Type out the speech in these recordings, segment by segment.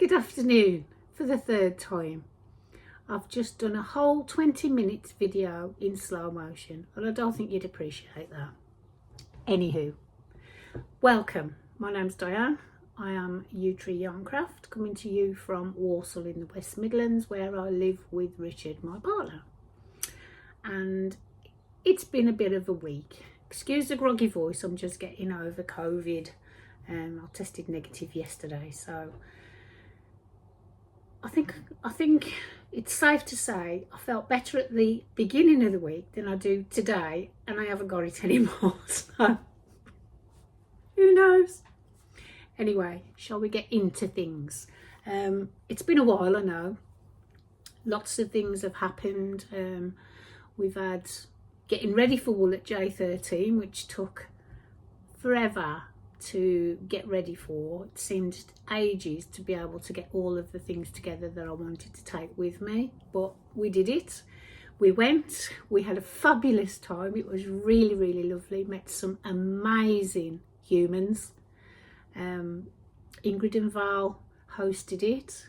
Good afternoon for the third time. I've just done a whole 20 minutes video in slow motion and I don't think you'd appreciate that. Anywho, welcome. My name's Diane. I am U-Tree Yarncraft, coming to you from Walsall in the West Midlands, where I live with Richard, my partner. And it's been a bit of a week. Excuse the groggy voice, I'm just getting over COVID. I tested negative yesterday, so I think it's safe to say I felt better at the beginning of the week than I do today, and I haven't got it anymore, so who knows? Anyway, shall we get into things? It's been a while, I know. Lots of things have happened. We've had getting ready for wool at J13, which took forever to get ready for. It seemed ages to be able to get all of the things together that I wanted to take with me, but we did it. We went, we had a fabulous time. It was really lovely. Met some amazing humans. Ingrid and Val hosted it,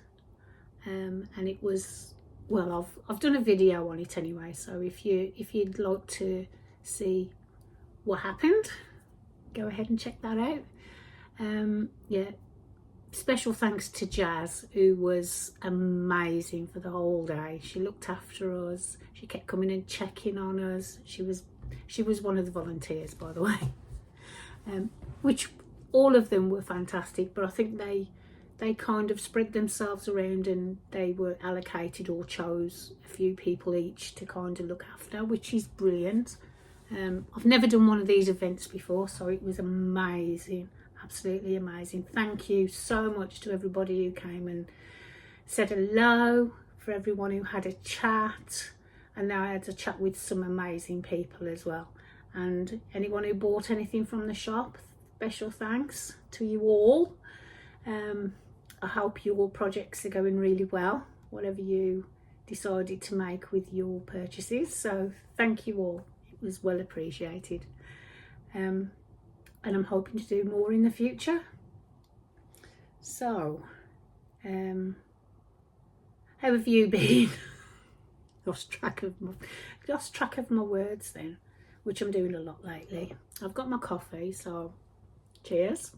and it was, well, I've done a video on it anyway, so if you'd like to see what happened, go ahead and check that out. Yeah, special thanks to Jazz, who was amazing for the whole day. She looked after us, she kept coming and checking on us. She was one of the volunteers, by the way, which all of them were fantastic, but I think they kind of spread themselves around and they were allocated or chose a few people each to kind of look after, which is brilliant. I've never done one of these events before, so it was amazing, absolutely amazing. Thank you so much to everybody who came and said hello, for everyone who had a chat, and now I had a chat with some amazing people as well. And anyone who bought anything from the shop, special thanks to you all. I hope your projects are going really well, whatever you decided to make with your purchases, so thank you all. It was well appreciated, and I'm hoping to do more in the future. So how have you been? lost track of my words then, which I'm doing a lot lately. I've got my coffee, so cheers.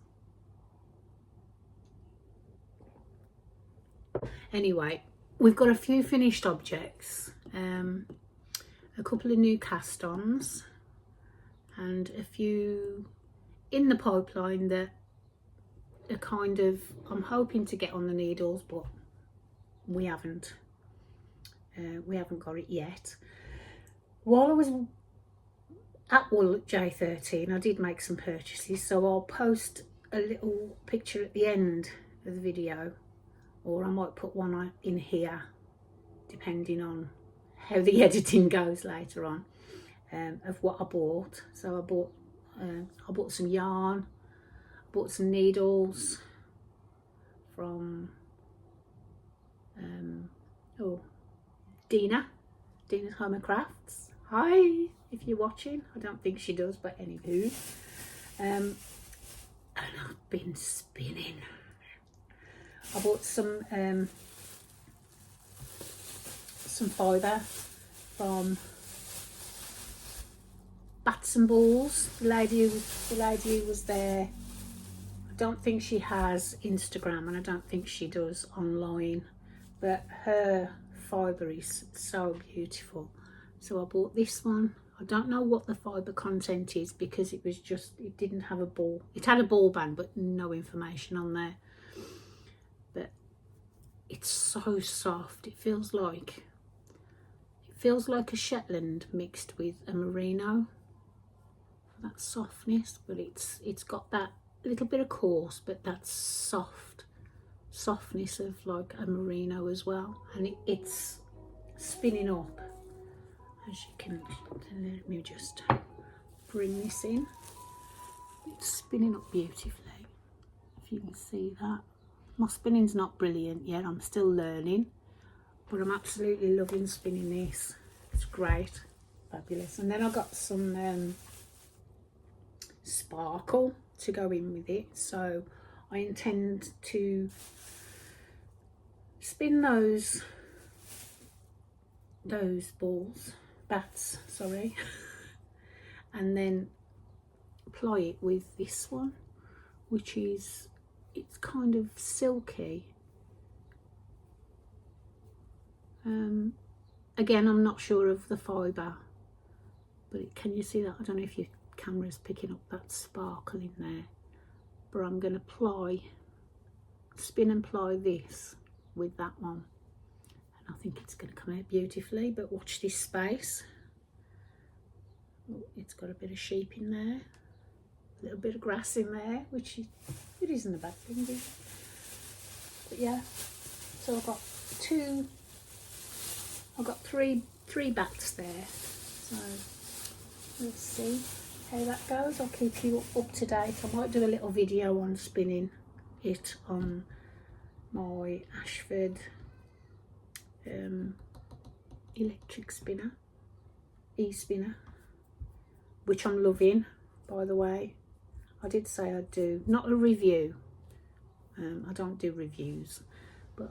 Anyway, we've got a few finished objects, a couple of new cast-ons, and a few in the pipeline that are kind of, I'm hoping to get on the needles, but we haven't got it yet. While I was at wool at J13, I did make some purchases, so I'll post a little picture at the end of the video, or I might put one in here depending on how the editing goes later on, of what I bought. So I bought some yarn, bought some needles from Dina's Home and Crafts. Hi, if you're watching. I don't think she does, but anywho. And I've been spinning. I bought some fibre from Bats and Balls. The lady who was there, I don't think she has Instagram, and I don't think she does online, but her fibre is so beautiful. So I bought this one. I don't know what the fibre content is because it didn't have a ball. It had a ball band but no information on there. But it's so soft. It feels like a Shetland mixed with a merino. That softness, but it's got that little bit of coarse, but that softness of like a merino as well, and it's spinning up, as you can. Let me just bring this in. It's spinning up beautifully, if you can see that. My spinning's not brilliant yet, I'm still learning, but I'm absolutely loving spinning this. It's great, fabulous. And then I got some sparkle to go in with it, so I intend to spin those bats, sorry, and then apply it with this one, which is, it's kind of silky. Again, I'm not sure of the fibre, but can you see that? I don't know if your camera's picking up that sparkle in there, but I'm going to spin and ply this with that one, and I think it's going to come out beautifully. But watch this space. Oh, it's got a bit of sheep in there, a little bit of grass in there, which it isn't a bad thing, is it? But yeah, so I've got three bats there, so let's see how that goes. I'll keep you up to date. I might do a little video on spinning it on my Ashford electric spinner, e-spinner, which I'm loving, by the way. I did say I'd do, not a review, I don't do reviews, but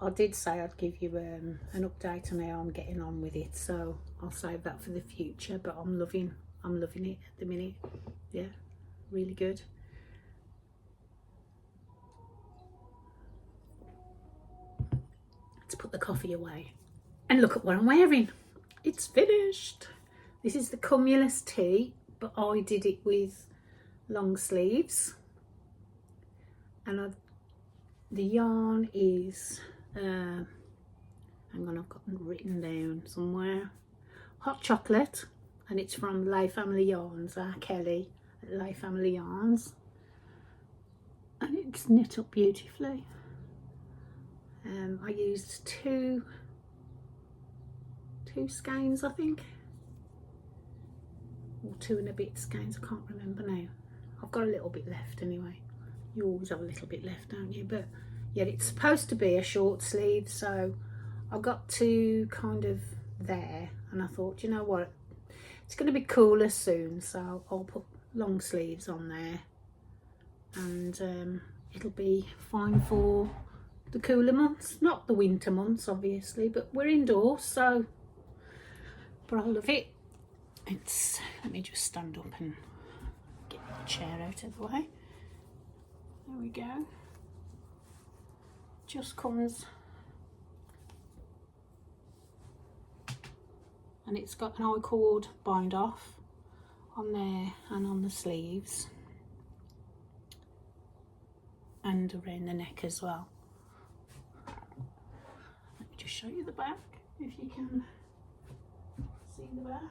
I did say I'd give you an update on how I'm getting on with it, so I'll save that for the future. But I'm loving it at the minute. Yeah, really good. Let's put the coffee away and look at what I'm wearing. It's finished. This is the Cumulus tee, but I did it with long sleeves, and the yarn is hang on, I've got it written down somewhere, hot chocolate, and it's from Lay Family Yarns, Kelly at Lay Family Yarns, and it's knit up beautifully. I used two skeins, I think, or 2 and a bit skeins, I can't remember now. I've got a little bit left anyway. You always have a little bit left, don't you? But yeah, it's supposed to be a short sleeve, so I got to kind of there, and I thought, you know what, it's going to be cooler soon, so I'll put long sleeves on there, and it'll be fine for the cooler months, not the winter months obviously, but we're indoors, so, but I love it. It's, let me just stand up and get the chair out of the way. There we go. Just comes, and it's got an I-cord bind off on there and on the sleeves and around the neck as well. Let me just show you the back, if you can see the back.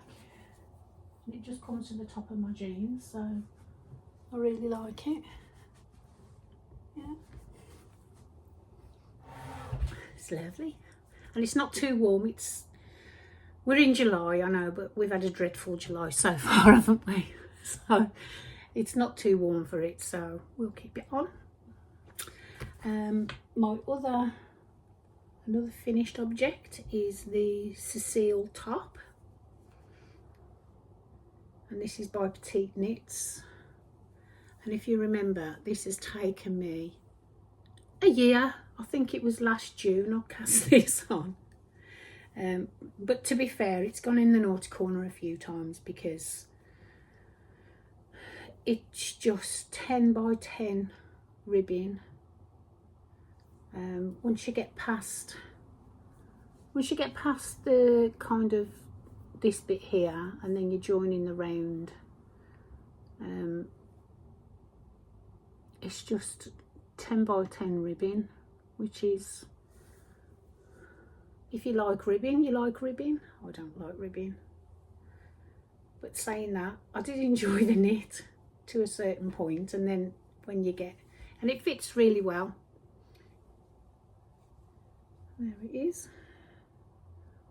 And it just comes to the top of my jeans, so I really like it. Yeah, it's lovely, and it's not too warm. We're in July, I know, but we've had a dreadful July so far, haven't we? So it's not too warm for it, so we'll keep it on. My another finished object is the Cecile top, and this is by Petite Knits. And if you remember, this has taken me a year. I think it was last June I cast this on. But to be fair, it's gone in the naughty corner a few times because it's just 10 by 10 ribbing. Once you get past the kind of this bit here, and then you're joining the round, it's just 10 by 10 ribbing, which is, if you like ribbing, you like ribbing. I don't like ribbing, but saying that, I did enjoy the knit to a certain point, and then when you get, and it fits really well. There it is.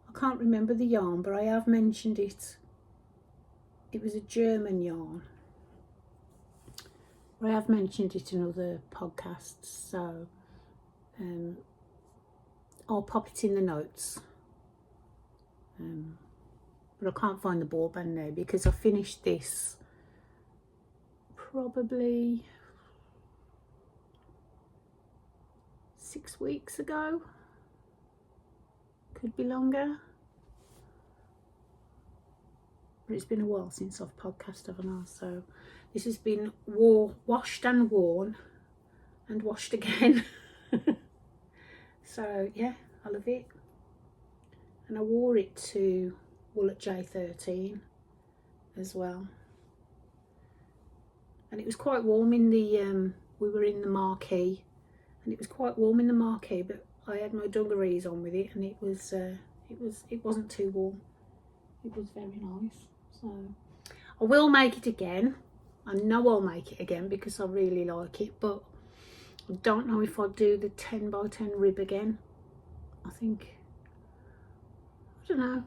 I can't remember the yarn, but I have mentioned it. It was a German yarn. I have mentioned it in other podcasts, so I'll pop it in the notes. But I can't find the ball band now because I finished this probably 6 weeks ago, could be longer, but it's been a while since I've podcasted, haven't I? So this has been washed and worn and washed again. So yeah, I love it. And I wore it to Wool at J13 as well. And it was quite warm in the, we were in the marquee, and it was quite warm in the marquee, but I had my dungarees on with it, and it wasn't too warm. It was very nice. So I will make it again. I know I'll make it again because I really like it, but I don't know if I'll do the 10 by 10 rib again. I don't know,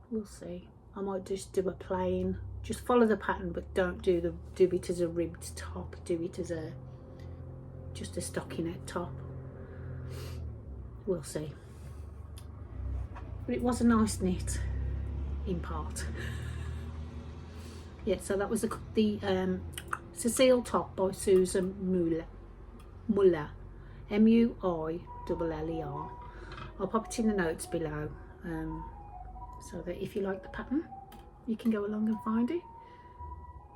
we'll see. I might just do a plain, just follow the pattern, but don't do it as a ribbed top. Do it as just a stockinette top. We'll see. But it was a nice knit in part. Yeah, so that was the Cecile top by Susanne Muller, Muiller. I'll pop it in the notes below, so that if you like the pattern, you can go along and find it.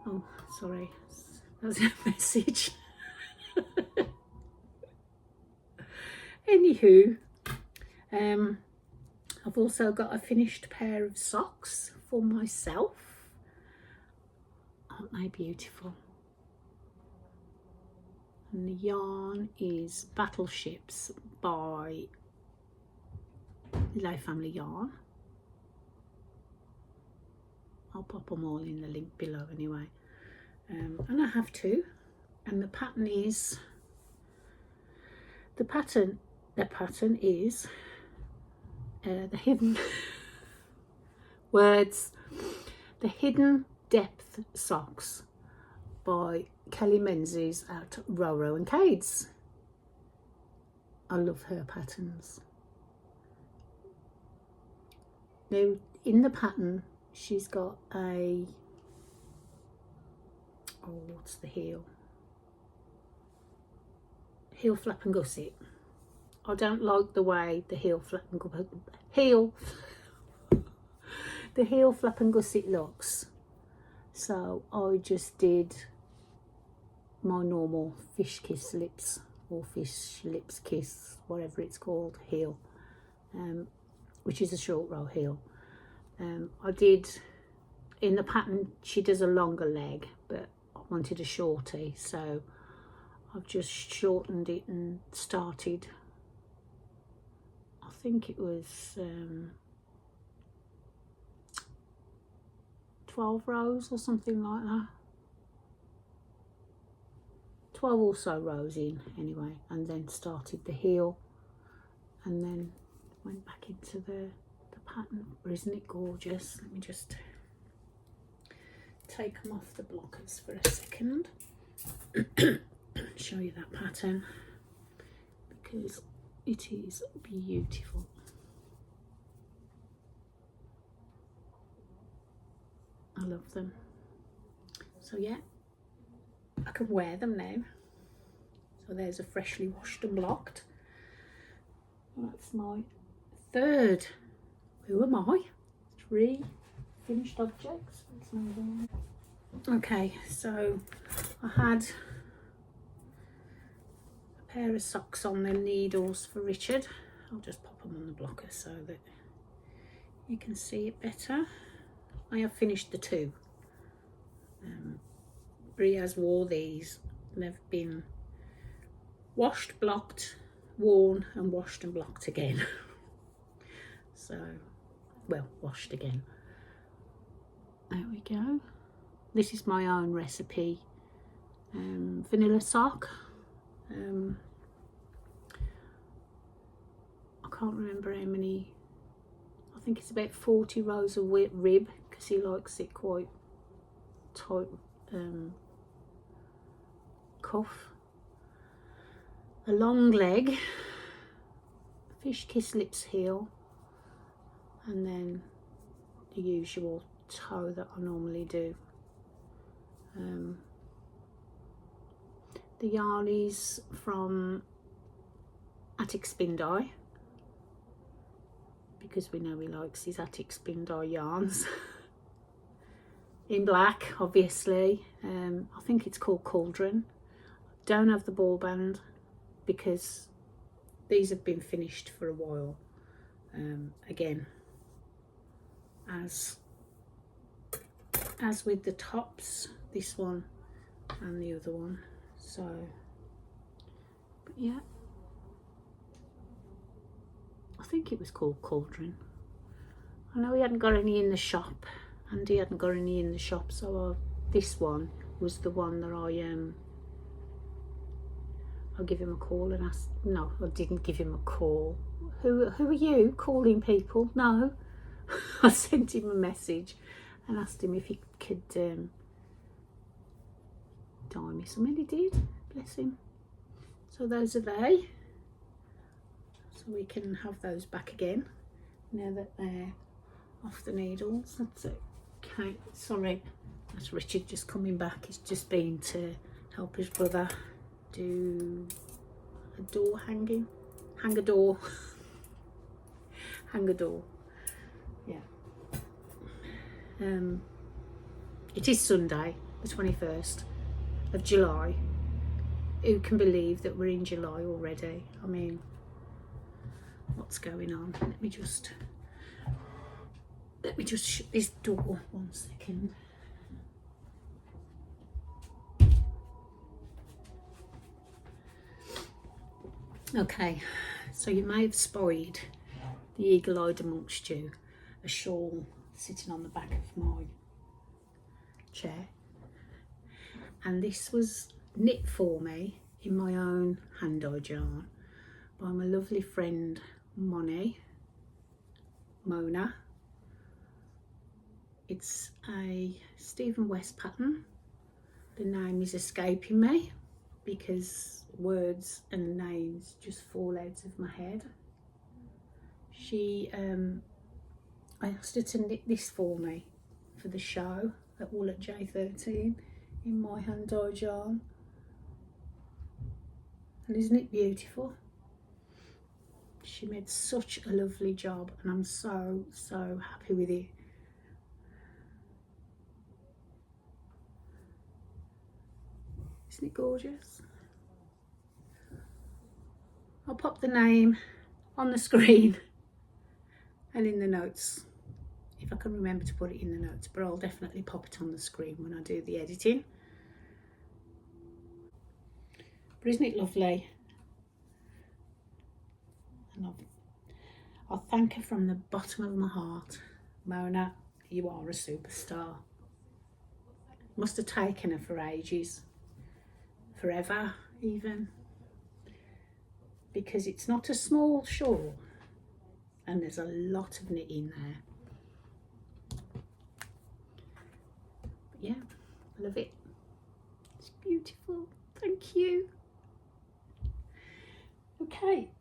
Oh, sorry, that was a message. Anywho, I've also got a finished pair of socks for myself. Aren't they beautiful? And the yarn is Battleships by Lavallee yarn. I'll pop them all in the link below anyway. And I have two. And the pattern is the pattern is the hidden words, the Hidden Depth Socks by Kelly Menzies at Row Row Kades. I love her patterns. Now in the pattern she's got a, oh, what's the heel flap and gusset. I don't like the way the heel flap and gusset looks, so I just did my normal fish kiss lips, or fish lips kiss, whatever it's called, heel, which is a short row heel. I did, in the pattern she does a longer leg, but I wanted a shorty, so I've just shortened it and started, I think it was 12 rows or something like that. 12 or so rows in anyway, and then started the heel and then went back into the pattern. Isn't it gorgeous? Let me just take them off the blockers for a second. Show you that pattern because it is beautiful. I love them. So yeah, I can wear them now. So there's a freshly washed and blocked. That's my third. Who am I? 3 finished objects. Okay, so I had a pair of socks on them needles for Richard. I'll just pop them on the blocker so that you can see it better. I have finished the 2. Bria's wore these. They've been washed, blocked, worn and washed and blocked again. So, well, washed again. There we go. This is my own recipe vanilla sock. I can't remember how many. I think it's about 40 rows of rib because he likes it quite tight cuff. A long leg, fish kiss lips heel, and then the usual toe that I normally do. The yarn is from Attic Spin Dye, because we know he likes his Attic Spin Dye yarns. In black, obviously. I think it's called Cauldron. Don't have the ball band because these have been finished for a while. Again, as with the tops, this one and the other one. So, but yeah, I think it was called Cauldron. I know he hadn't got any in the shop, and he hadn't got any in the shop, so this one was the one that I'll give him a call and ask. No, I didn't give him a call. Who are you calling people? No. I sent him a message and asked him if he could dye me some, and he did. Bless him. So those are they. So we can have those back again now that they're off the needles. That's it. Okay, sorry, that's Richard just coming back. He's just been to help his brother do a door hang a door. Hang a door. Yeah. It is Sunday, the 21st of July. Who can believe that we're in July already? I mean, what's going on? Let me just shut this door 1 second. Okay, so you may have spied, the eagle-eyed amongst you, a shawl sitting on the back of my chair, and this was knit for me in my own hand-dyed yarn by my lovely friend Mona. It's a Stephen West pattern. The name is escaping me because words and names just fall out of my head. I asked her to knit this for me for the show at Wool at J13 in my hand dyed yarn. And isn't it beautiful? She made such a lovely job, and I'm so happy with it. Isn't it gorgeous? I'll pop the name on the screen and in the notes, if I can remember to put it in the notes, but I'll definitely pop it on the screen when I do the editing. But isn't it lovely? And I'll thank her from the bottom of my heart. Mona, you are a superstar. Must have taken her for ages, forever even, because it's not a small shawl and there's a lot of knitting there. But yeah, I love it. It's beautiful. Thank you. Okay,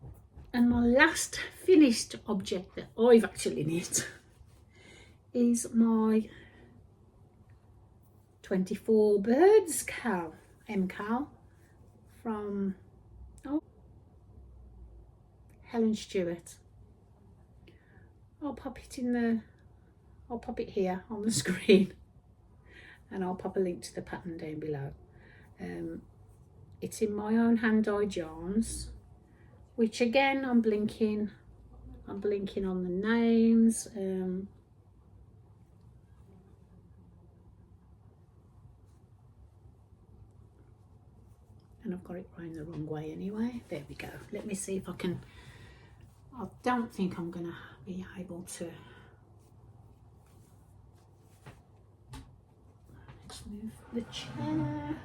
and my last finished object that I've actually knit is my 24 birds cowl, MKAL, from Helen Stuart. I'll pop it here on the screen, and I'll pop a link to the pattern down below. It's in my own hand dyed yarns, which again I'm blinking on the names. And I've got it round the wrong way anyway. There we go. Let me see if I can. I don't think I'm gonna be able to. Let's move the chair.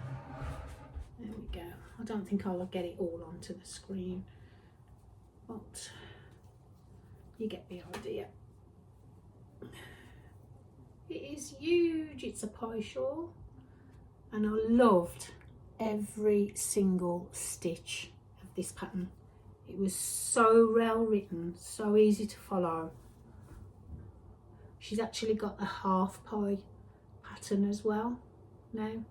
There we go. I don't think I'll get it all onto the screen, but you get the idea. It is huge. It's a pie shawl, and I loved every single stitch of this pattern. It was so well written, so easy to follow. She's actually got a half pie pattern as well now.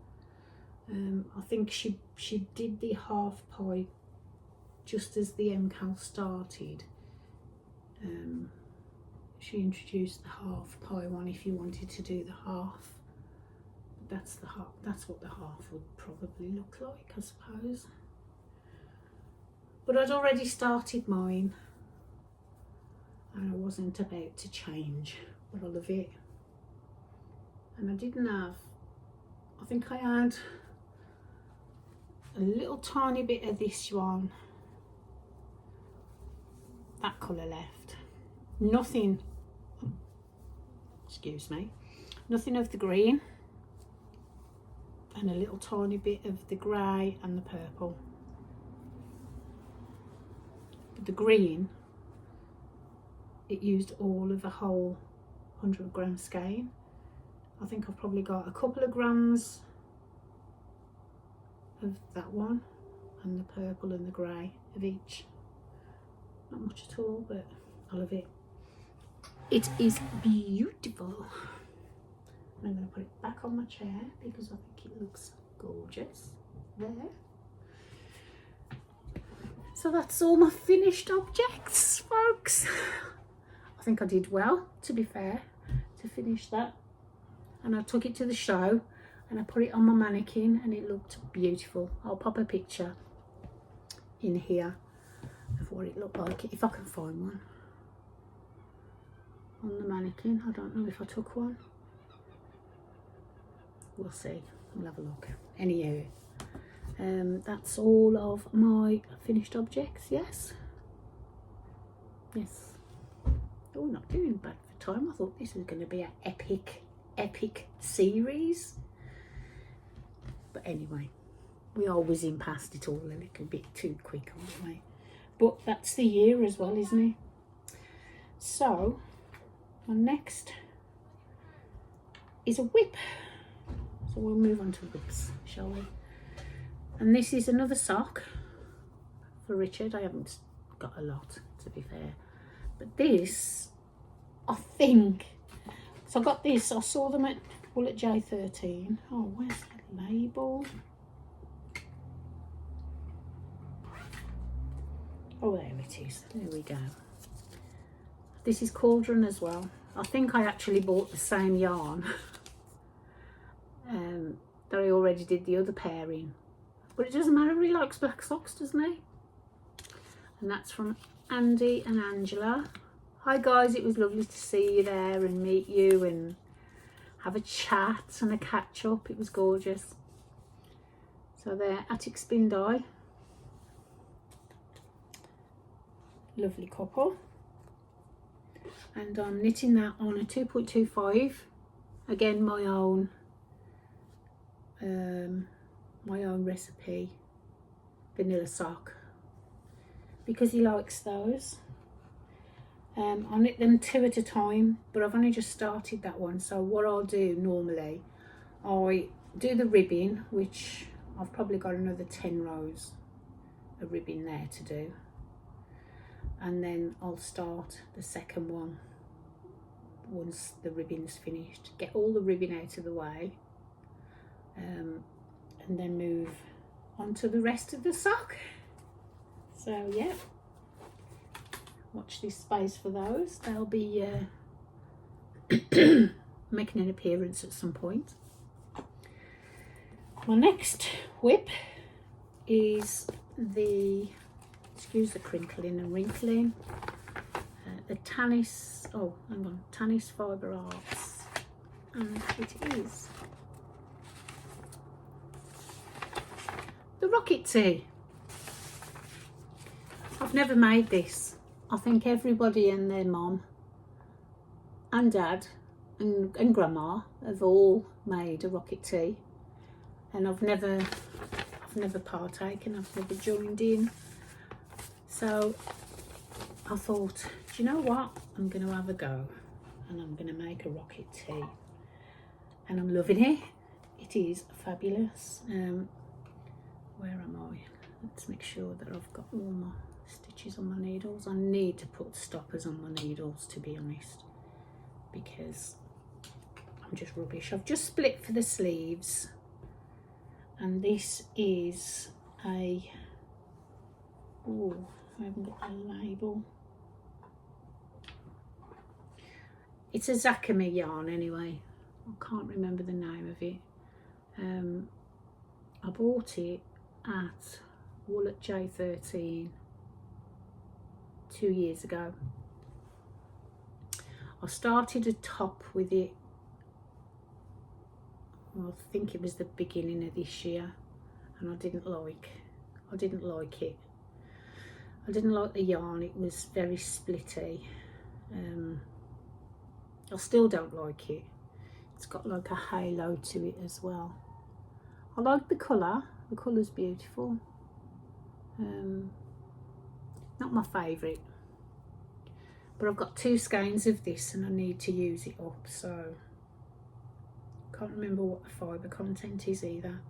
I think she did the half pie just as the MKAL started, she introduced the half pie one if you wanted to do the half. That's the half, that's what the half would probably look like, I suppose. But I'd already started mine and I wasn't about to change, but I love it. And I didn't have, I think I had a little tiny bit of this one, that colour left. Nothing, excuse me, nothing of the green, and a little tiny bit of the grey and the purple. But the green, it used all of the whole 100 g skein. I think I've probably got a couple of grams of that one and the purple and the grey of each. Not much at all, but I love it. It is beautiful. I'm going to put it back on my chair because I think it looks gorgeous there. So that's all my finished objects, folks. I think I did well, to be fair, to finish that. And I took it to the show and I put it on my mannequin and it looked beautiful. I'll pop a picture in here of what it looked like, if I can find one. On the mannequin, I don't know if I took one. We'll see, we'll have a look. Anyhow, that's all of my finished objects, yes? Yes. Oh, not doing bad for time. I thought this was going to be an epic series. But anyway, we are whizzing past it all a little bit too quick, aren't we? But that's the year as well, isn't it? So, my next is a whip. So we'll move on to whips, shall we? And this is another sock for Richard. I haven't got a lot, to be fair. But this, I think, so I got this, I saw them at Bullet J13. Oh, where's the label? Oh, there it is. There we go. This is Cauldron as well. I think I actually bought the same yarn that I already did the other pairing. But it doesn't matter, he likes black socks, doesn't he? And that's from Andy and Angela. Hi guys, it was lovely to see you there and meet you and have a chat and a catch up. It was gorgeous. So they're Attic Spin Dye. Lovely couple. And I'm knitting that on a 2.25. Again, my own recipe vanilla sock, because he likes those. I knit them 2 at a time, but I've only just started that one. So what I'll do normally, I do the ribbing, which I've probably got another 10 rows of ribbing there to do, and then I'll start the second one once the ribbing's finished, get all the ribbing out of the way, and then move on to the rest of the sock. So yeah, watch this space for those. They'll be making an appearance at some point. My next whip is the, excuse the crinkling and wrinkling, the Tanis, oh hang on, Tanis Fibre Arts, and it is the Rocket Tee. I've never made this. I think everybody and their mom and dad and grandma have all made a Rocket Tee, and I've never partaken, I've never joined in. So I thought, do you know what, I'm going to have a go and I'm going to make a Rocket Tee, and I'm loving it. It is fabulous. Where am I? Let's make sure that I've got all my stitches on my needles. I need to put stoppers on my needles, to be honest, because I'm just rubbish. I've just split for the sleeves, and this is a Oh, I haven't got a label. It's a Zakami yarn anyway. I can't remember the name of it. I bought it at Wool at J13 2 years ago. I started a top with it, well, I think it was the beginning of this year, and I didn't like it. I didn't like the yarn. It was very splitty. I still don't like it. It's got like a halo to it as well. I like the colour. The colour's beautiful. Not my favourite. But I've got 2 skeins of this and I need to use it up, so can't remember what the fibre content is either.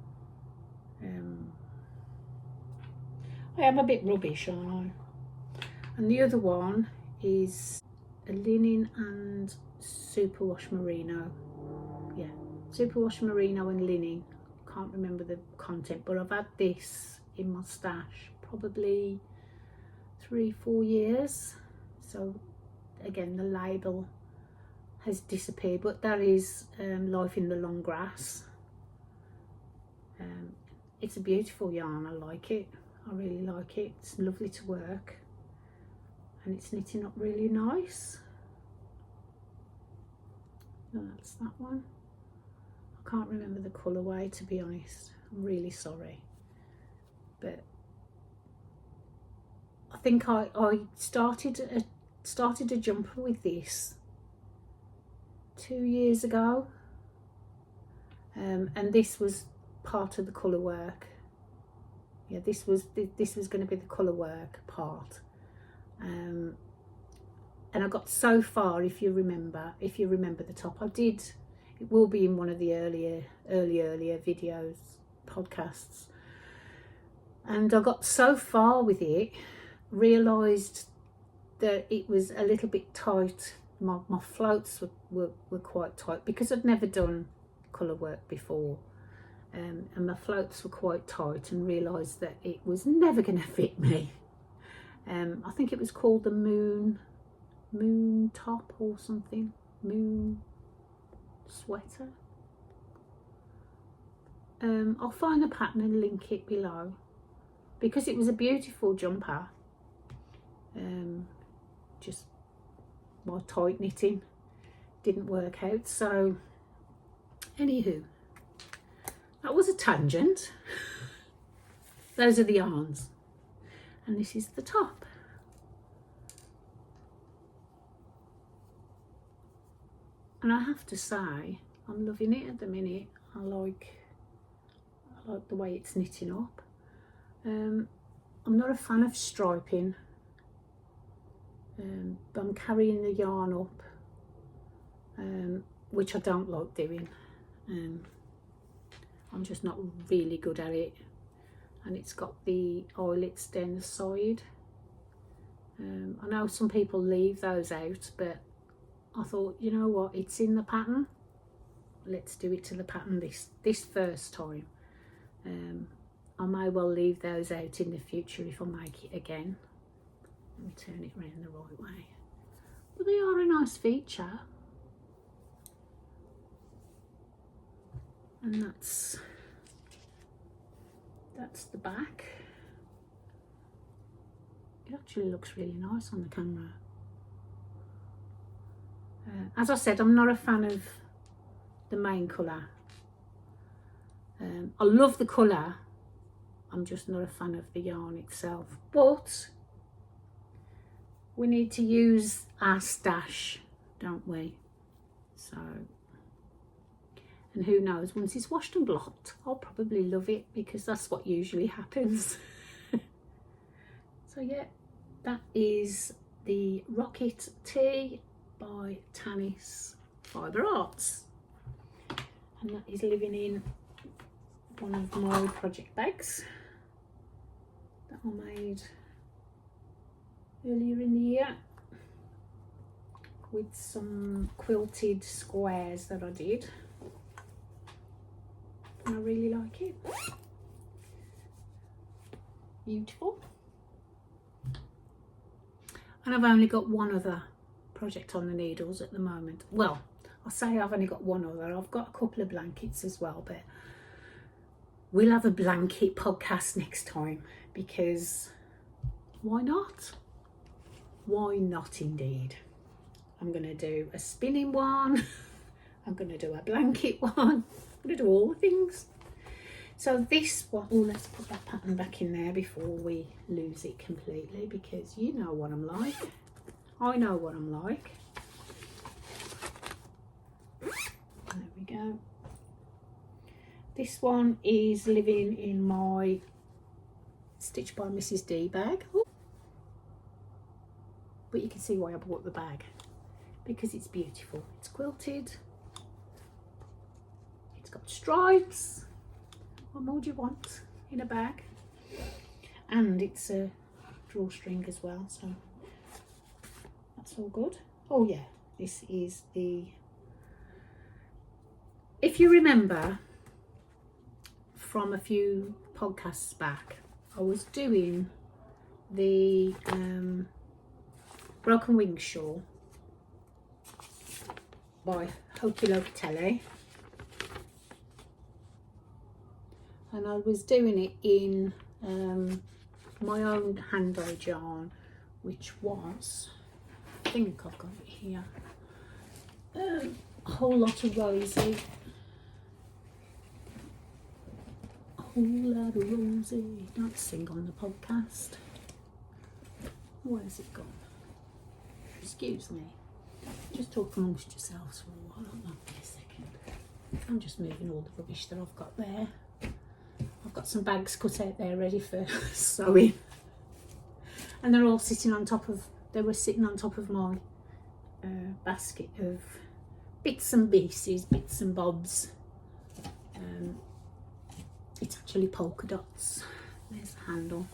I am a bit rubbish, aren't I? And the other one is a linen and superwash merino. Yeah, superwash merino and linen. Can't remember the content, but I've had this in my stash probably 3-4 years. So again, the label has disappeared, but that is Life in the Long Grass. It's a beautiful yarn. I like it. I really like it. It's lovely to work, and it's knitting up really nice. No, that's that one. I can't remember the colourway, to be honest. I'm really sorry, but I think I started a jumper with this 2 years ago, and this was part of the colour work. Yeah, this was going to be the colour work part, and I got so far. If you remember the top, I did. It will be in one of the earlier videos, podcasts, and I got so far with it, realised that it was a little bit tight. My floats were quite tight because I'd never done colour work before, and my floats were quite tight, and realised that it was never going to fit me. I think it was called the moon top or something, moon sweater. I'll find the pattern and link it below, because it was a beautiful jumper. Just my tight knitting didn't work out. So anywho, that was a tangent. Those are the yarns, and this is the top. And I have to say, I'm loving it at the minute. I like the way it's knitting up. I'm not a fan of striping, but I'm carrying the yarn up, which I don't like doing. I'm just not really good at it. And it's got the eyelets down the side. I know some people leave those out, but I thought, you know what, it's in the pattern. Let's do it to the pattern this first time. I may well leave those out in the future if I make it again. Let me turn it around the right way. But they are a nice feature. And that's the back. It actually looks really nice on the camera. As I said, I'm not a fan of the main colour. I love the colour. I'm just not a fan of the yarn itself. But we need to use our stash, don't we? So, and who knows, once it's washed and blocked, I'll probably love it, because that's what usually happens. So yeah, that is the Rocket Tea by Tanis Fibre Arts, and that is living in one of my project bags that I made earlier in the year with some quilted squares that I did, and I really like it. Beautiful. and I've only got one other project on the needles at the moment. Well, I'll say I've only got one other. I've got a couple of blankets as well, but we'll have a blanket podcast next time, because why not? Why not indeed? I'm going to do a spinning one. I'm going to do a blanket one. I'm going to do all the things. So this one, oh, let's put that pattern back in there before we lose it completely, because you know what I'm like. I know what I'm like. There we go. This one is living in my Stitched by Mrs. D bag. Ooh. But you can see why I bought the bag, because it's beautiful. It's quilted. It's got stripes. What more do you want in a bag? And it's a drawstring as well, so that's all good. Oh yeah, this is the, if you remember from a few podcasts back, I was doing the Broken Wing shawl by Joji Locatelli, and I was doing it in my own hand-dyed yarn, which was, I think I've got it here, a whole lot of rosy. A whole lot of rosy. Don't sing on the podcast. Where's it gone? Excuse me. Just talk amongst yourselves for a while. Hold on a second. I'm just moving all the rubbish that I've got there. I've got some bags cut out there ready for sewing, and they're all sitting on top of, they were sitting on top of my basket of bits and pieces, bits and bobs. It's actually polka dots. There's the handle.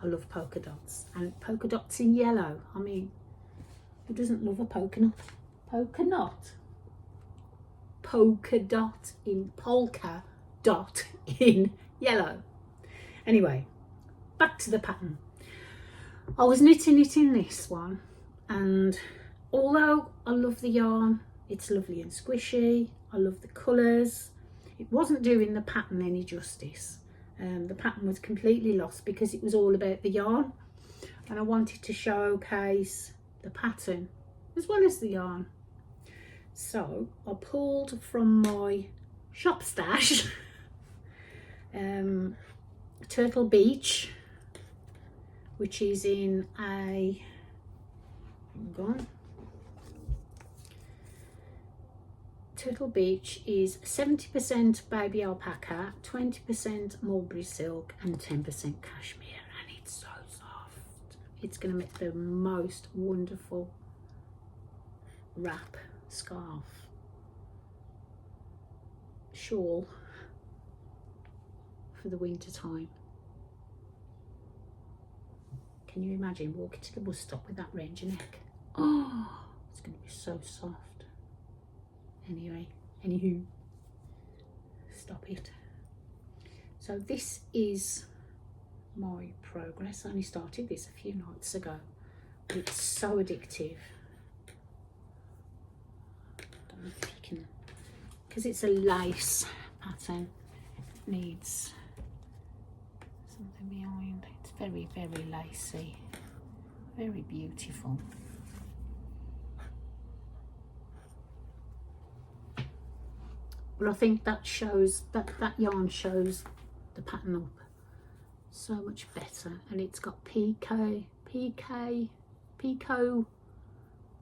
I love polka dots, and polka dots in yellow. I mean, who doesn't love a polka dot? Polka dot. Polka dot in polka dot in yellow. Anyway, back to the pattern. I was knitting it in this one, and although I love the yarn, it's lovely and squishy, I love the colours, it wasn't doing the pattern any justice. The pattern was completely lost because it was all about the yarn, and I wanted to showcase the pattern as well as the yarn. So I pulled from my shop stash Turtle Beach, which is in a, Turtle Beach is 70% baby alpaca, 20% mulberry silk and 10% cashmere, and it's so soft. It's going to make the most wonderful wrap, scarf, shawl for the winter time. Can you imagine walking to the bus stop with that round your neck? Oh, it's going to be so soft. Anyway, anywho, stop it. So this is my progress. I only started this a few nights ago, but it's so addictive. I don't know if you can, because it's a lace pattern, it needs something behind. It's very, very lacy, very beautiful. But I think that shows, that yarn shows the pattern up so much better, and it's got picot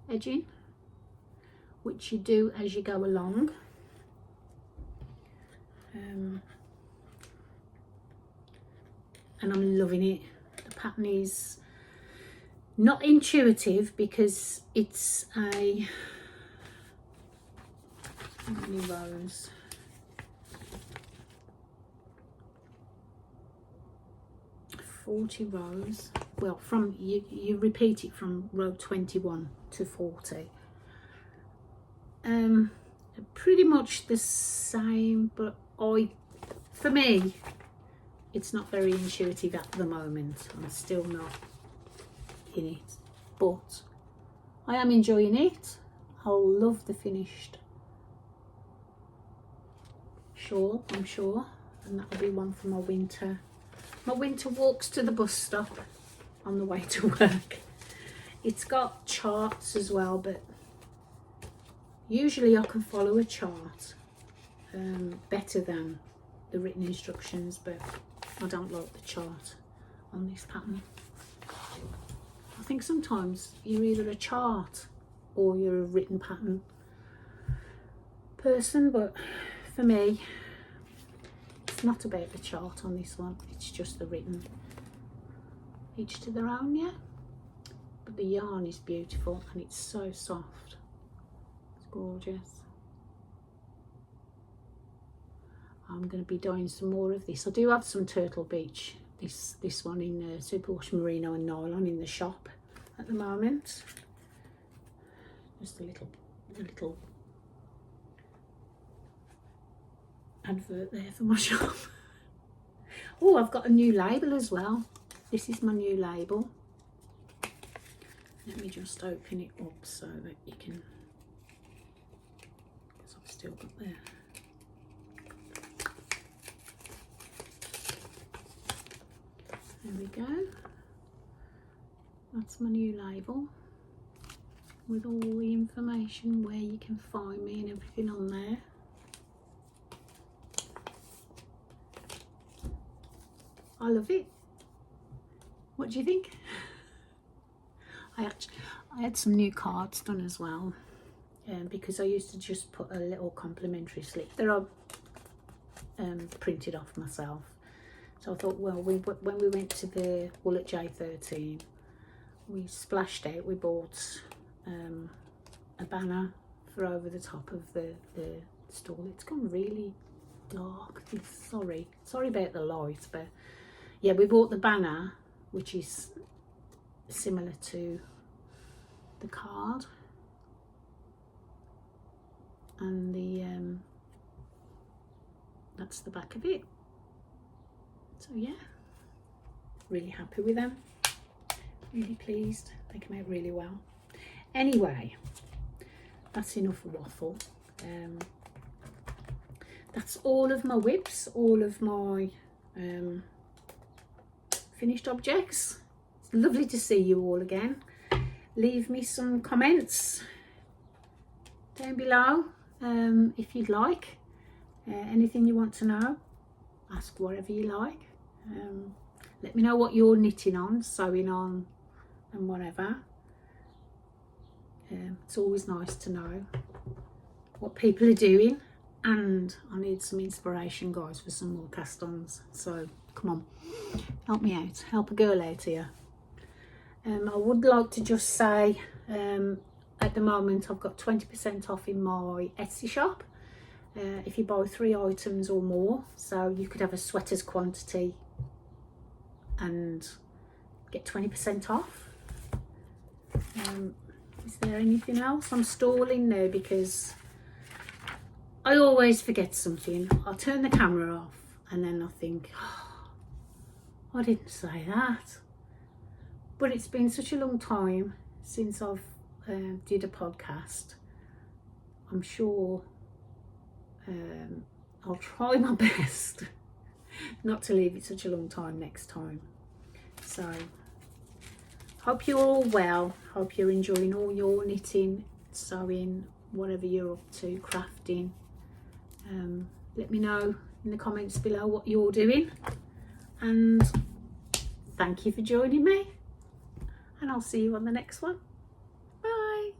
edging, which you do as you go along. And I'm loving it. The pattern is not intuitive because it's a, how many rows? 40 rows. Well, from you repeat it from row 21 to 40. Pretty much the same, but for me, it's not very intuitive at the moment. I'm still not in it, but I am enjoying it. I'll love the finished shawl, I'm sure, and that'll be one for my winter walks to the bus stop on the way to work. It's got charts as well, but usually I can follow a chart better than the written instructions, but I don't like the chart on this pattern. I think sometimes you're either a chart or you're a written pattern person, but for me it's not about the chart on this one, it's just the written. Each to their own, yeah, but the yarn is beautiful and it's so soft, it's gorgeous. I'm going to be doing some more of this. I do have some Turtle Beach, this one in Superwash Merino and Nylon in the shop at the moment. Just a little advert there for my shop. Oh, I've got a new label as well. This is my new label. Let me just open it up so that you can, because I've still got there. There we go. That's my new label with all the information where you can find me and everything on there. I love it. What do you think? I had some new cards done as well, because I used to just put a little complimentary slip that I printed off myself. So I thought, well, when we went to the Wool at J13, we splashed out, we bought a banner for over the top of the stall. It's gone really dark. Sorry about the light, but yeah, we bought the banner, which is similar to the card, and the that's the back of it. So yeah, really happy with them, really pleased. They came out really well. Anyway, that's enough waffle. That's all of my whips, all of my finished objects. It's lovely to see you all again. Leave me some comments down below if you'd like. Anything you want to know, ask whatever you like. Let me know what you're knitting on, sewing on, and whatever. It's always nice to know what people are doing, and I need some inspiration, guys, for some more cast-ons. So come on, help me out, help a girl out here. I would like to just say, at the moment I've got 20% off in my Etsy shop if you buy 3 items or more. So you could have a sweater's quantity and get 20% off. Is there anything else? I'm stalling now because I always forget something. I'll turn the camera off and then I think, oh, I didn't say that. But it's been such a long time since I've did a podcast. I'm sure I'll try my best not to leave it such a long time next time. So hope you're all well, hope you're enjoying all your knitting, sewing, whatever you're up to, crafting. Let me know in the comments below what you're doing, and thank you for joining me, and I'll see you on the next one. Bye.